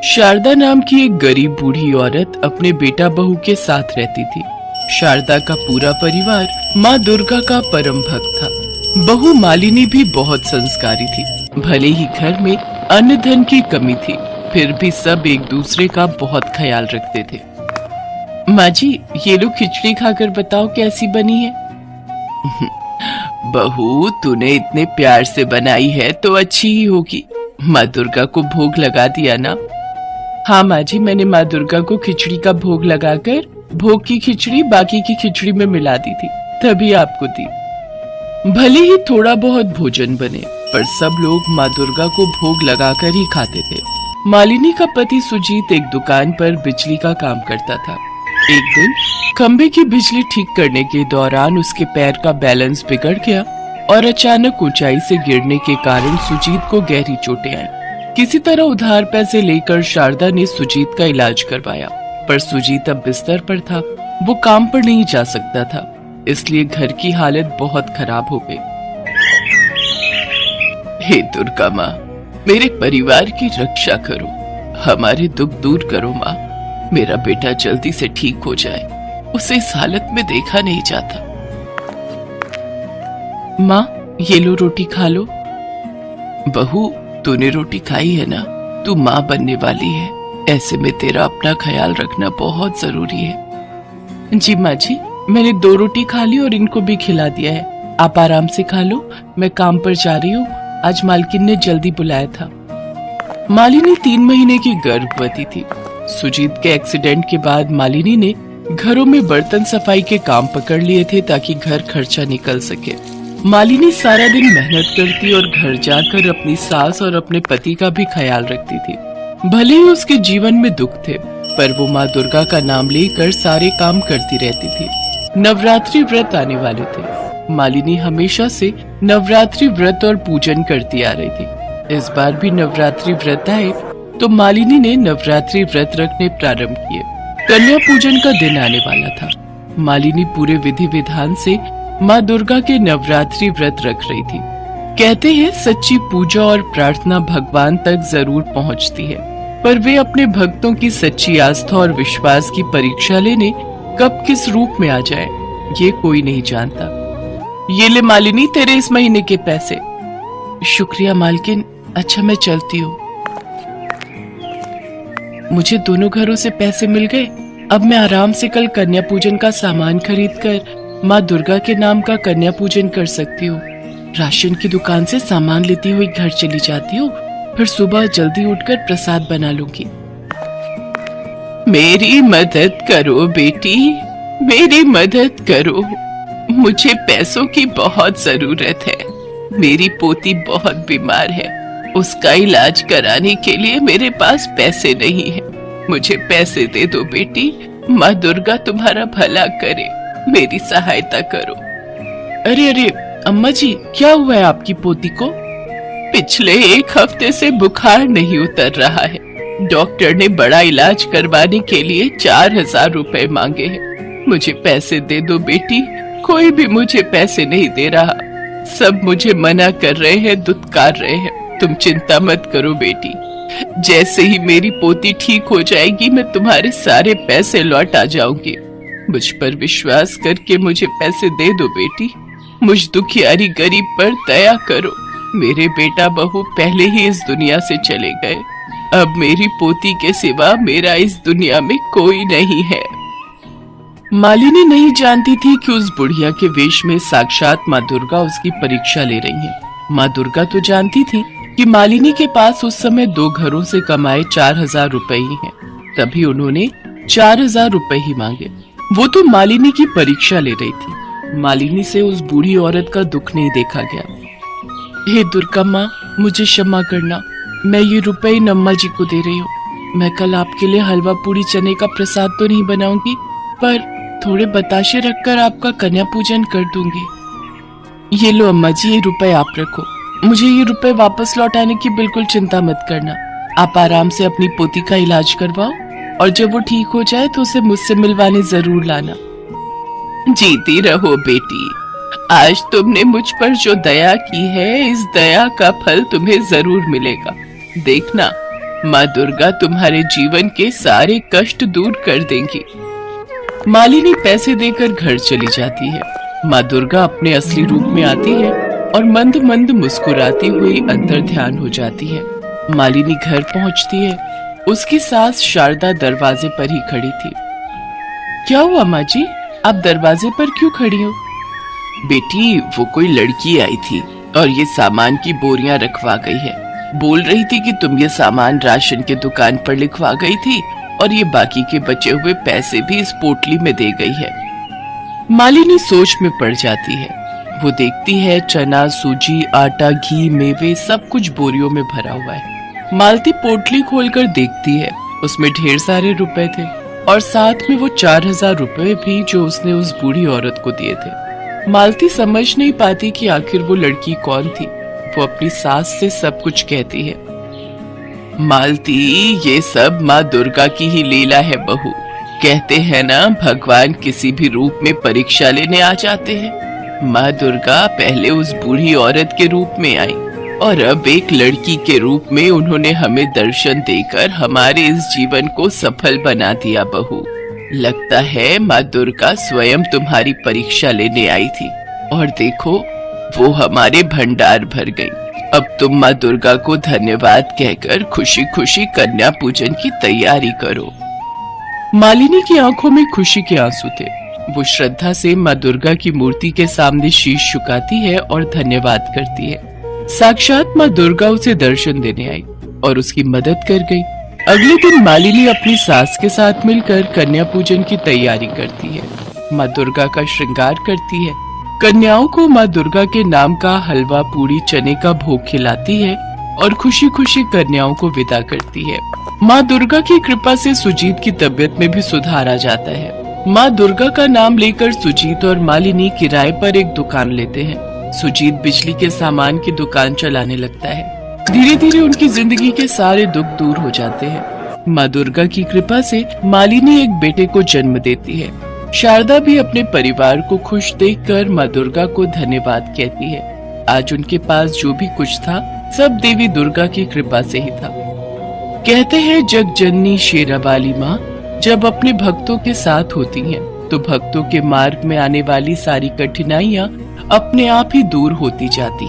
शारदा नाम की एक गरीब बूढ़ी औरत अपने बेटा बहू के साथ रहती थी। शारदा का पूरा परिवार माँ दुर्गा का परम भक्त था। बहू मालिनी भी बहुत संस्कारी थी। भले ही घर में अन्न धन की कमी थी, फिर भी सब एक दूसरे का बहुत ख्याल रखते थे। माँ जी, ये लो खिचड़ी खाकर बताओ कैसी बनी है। बहू, तूने इतने प्यार से बनाई है तो अच्छी ही होगी। माँ दुर्गा को भोग लगा दिया ना? हाँ माँ जी, मैंने माँ दुर्गा को खिचड़ी का भोग लगाकर भोग की खिचड़ी बाकी की खिचड़ी में मिला दी थी, तभी आपको दी। भले ही थोड़ा बहुत भोजन बने, पर सब लोग माँ दुर्गा को भोग लगाकर ही खाते थे। मालिनी का पति सुजीत एक दुकान पर बिजली का काम करता था। एक दिन खंबे की बिजली ठीक करने के दौरान उसके पैर का बैलेंस बिगड़ गया और अचानक ऊंचाई से गिरने के कारण सुजीत को गहरी चोटें आई। किसी तरह उधार पैसे लेकर शारदा ने सुजीत का इलाज करवाया, पर सुजीत अब बिस्तर पर था। वो काम पर नहीं जा सकता था, इसलिए घर की हालत बहुत खराब हो गई। हे दुर्गा माँ, मेरे परिवार की रक्षा करो, हमारे दुख दूर करो माँ। मेरा बेटा जल्दी से ठीक हो जाए, उसे इस हालत में देखा नहीं जाता। माँ, ये लो रोटी खा लो। बहू, तूने रोटी खाई है ना? तू माँ बनने वाली है, ऐसे में तेरा अपना ख्याल रखना बहुत जरूरी है। जी माँ जी, मैंने 2 रोटी खा ली और इनको भी खिला दिया है। आप आराम से खा लो, मैं काम पर जा रही हूँ। आज मालकिन ने जल्दी बुलाया था। मालिनी 3 महीने की गर्भवती थी। सुजीत के एक्सीडेंट के बाद मालिनी ने घरों में बर्तन सफाई के काम पकड़ लिए थे ताकि घर खर्चा निकल सके। मालिनी सारा दिन मेहनत करती और घर जाकर अपनी सास और अपने पति का भी ख्याल रखती थी। भले ही उसके जीवन में दुख थे, पर वो माँ दुर्गा का नाम लेकर सारे काम करती रहती थी। नवरात्रि व्रत आने वाले थे। मालिनी हमेशा से नवरात्रि व्रत और पूजन करती आ रही थी। इस बार भी नवरात्रि व्रत आए तो मालिनी ने नवरात्रि व्रत रखने प्रारंभ किए। कन्या पूजन का दिन आने वाला था। मालिनी पूरे विधि विधान से माँ दुर्गा के नवरात्रि व्रत रख रही थी। कहते हैं सच्ची पूजा और प्रार्थना भगवान तक जरूर पहुँचती है, पर वे अपने भक्तों की सच्ची आस्था और विश्वास की परीक्षा लेने कब किस रूप में आ जाए, ये कोई नहीं जानता। ये ले मालिनी, तेरे इस महीने के पैसे। शुक्रिया मालकिन। अच्छा, मैं चलती हूँ। मुझे दोनों घरों से पैसे मिल गए। अब मैं आराम से कल कन्या पूजन का सामान खरीद कर माँ दुर्गा के नाम का कन्या पूजन कर सकती हूँ। राशन की दुकान से सामान लेती हुई घर चली जाती हूँ, फिर सुबह जल्दी उठकर प्रसाद बना लूंगी। मेरी मदद करो बेटी, मेरी मदद करो। मुझे पैसों की बहुत जरूरत है। मेरी पोती बहुत बीमार है, उसका इलाज कराने के लिए मेरे पास पैसे नहीं है। मुझे पैसे दे दो बेटी, माँ दुर्गा तुम्हारा भला करे, मेरी सहायता करो। अरे अरे अम्मा जी, क्या हुआ है आपकी पोती को? पिछले 1 हफ्ते से बुखार नहीं उतर रहा है। डॉक्टर ने बड़ा इलाज करवाने के लिए 4000 रुपए मांगे हैं। मुझे पैसे दे दो बेटी, कोई भी मुझे पैसे नहीं दे रहा। सब मुझे मना कर रहे हैं, दुत्कार रहे हैं। तुम चिंता मत करो बेटी, जैसे ही मेरी पोती ठीक हो जाएगी मैं तुम्हारे सारे पैसे लौटा जाऊंगी। मुझ पर विश्वास करके मुझे पैसे दे दो बेटी। मुझ दुखियारी गरीब पर दया करो। मेरे बेटा बहू पहले ही इस दुनिया से चले गए। अब मेरी पोती के सिवा मेरा इस दुनिया में कोई नहीं है। मालिनी नहीं जानती थी कि उस बुढ़िया के वेश में साक्षात माँ दुर्गा उसकी परीक्षा ले रही है। माँ दुर्गा तो जानती थी कि मालिनी के पास उस समय 2 घरों से कमाए 4000 रुपए ही हैं, तभी उन्होंने 4000 रुपए ही मांगे। वो तो मालिनी की परीक्षा ले रही थी। मालिनी से उस बूढ़ी औरत का दुख नहीं देखा गया। हे दुर्गा माँ, मुझे क्षमा करना। मैं ये रुपए इन अम्मा जी को दे रही हूँ। मैं कल आपके लिए हलवा पूरी चने का प्रसाद तो नहीं बनाऊंगी, पर थोड़े बताशे रखकर आपका कन्या पूजन कर दूंगी। ये लो अम्मा जी, ये रुपए आप रखो। मुझे ये रुपए वापस लौटाने की बिल्कुल चिंता मत करना। आप आराम से अपनी पोती का इलाज करवाओ और जब वो ठीक हो जाए तो उसे मुझसे मिलवाने जरूर लाना। जीती रहो बेटी, आज तुमने मुझ पर जो दया की है, इस दया का फल तुम्हें जरूर मिलेगा। देखना, माँ दुर्गा तुम्हारे जीवन के सारे कष्ट दूर कर देंगी। मालिनी पैसे देकर घर चली जाती है। माँ दुर्गा अपने असली रूप में आती है और मंद मंद मुस्कुराती हुई अंतर ध्यान हो जाती है। मालिनी घर पहुंचती है। उसकी सास शारदा दरवाजे पर ही खड़ी थी। क्या हुआ माँ जी, आप दरवाजे पर क्यों खड़ी हो? बेटी, वो कोई लड़की आई थी और ये सामान की बोरियां रखवा गई है। बोल रही थी कि तुम ये सामान राशन के दुकान पर लिखवा गई थी और ये बाकी के बचे हुए पैसे भी इस पोटली में दे गई है। मालिनी सोच में पड़ जाती है। वो देखती है चना, सूजी, आटा, घी, मेवे सब कुछ बोरियों में भरा हुआ है। मालती पोटली खोलकर देखती है। उसमें ढेर सारे रुपए थे और साथ में वो 4000 रुपए भी जो उसने उस बूढ़ी औरत को दिए थे। मालती समझ नहीं पाती कि आखिर वो लड़की कौन थी। वो अपनी सास से सब कुछ कहती है। मालती, ये सब माँ दुर्गा की ही लीला है बहू। कहते हैं ना, भगवान किसी भी रूप में परीक्षा लेने आ जाते हैं। माँ दुर्गा पहले उस बूढ़ी औरत के रूप में आई और अब एक लड़की के रूप में उन्होंने हमें दर्शन देकर हमारे इस जीवन को सफल बना दिया बहू। लगता है माँ दुर्गा स्वयं तुम्हारी परीक्षा लेने आई थी और देखो, वो हमारे भंडार भर गई। अब तुम माँ दुर्गा को धन्यवाद कहकर खुशी खुशी कन्या पूजन की तैयारी करो। मालिनी की आंखों में खुशी के आंसू थे। वो श्रद्धा से माँ दुर्गा की मूर्ति के सामने शीश झुकाती है और धन्यवाद करती है। साक्षात माँ दुर्गा उसे दर्शन देने आई और उसकी मदद कर गई। अगले दिन मालिनी अपनी सास के साथ मिलकर कन्या पूजन की तैयारी करती है। माँ दुर्गा का श्रृंगार करती है। कन्याओं को माँ दुर्गा के नाम का हलवा, पूड़ी, चने का भोग खिलाती है और खुशी खुशी कन्याओं को विदा करती है। माँ दुर्गा की कृपा से सुजीत की तबीयत में भी सुधार आ जाता है। माँ दुर्गा का नाम लेकर सुजीत और मालिनी किराए पर एक दुकान लेते हैं। सुजीत बिजली के सामान की दुकान चलाने लगता है। धीरे धीरे उनकी जिंदगी के सारे दुख दूर हो जाते हैं। माँ दुर्गा की कृपा से मालिनी एक बेटे को जन्म देती है। शारदा भी अपने परिवार को खुश देखकर माँ दुर्गा को धन्यवाद कहती है। आज उनके पास जो भी कुछ था सब देवी दुर्गा की कृपा से ही था। कहते हैं जग जननी शेरावाली माँ जब अपने भक्तों के साथ होती हैं, तो भक्तों के मार्ग में आने वाली सारी कठिनाइयाँ अपने आप ही दूर होती जाती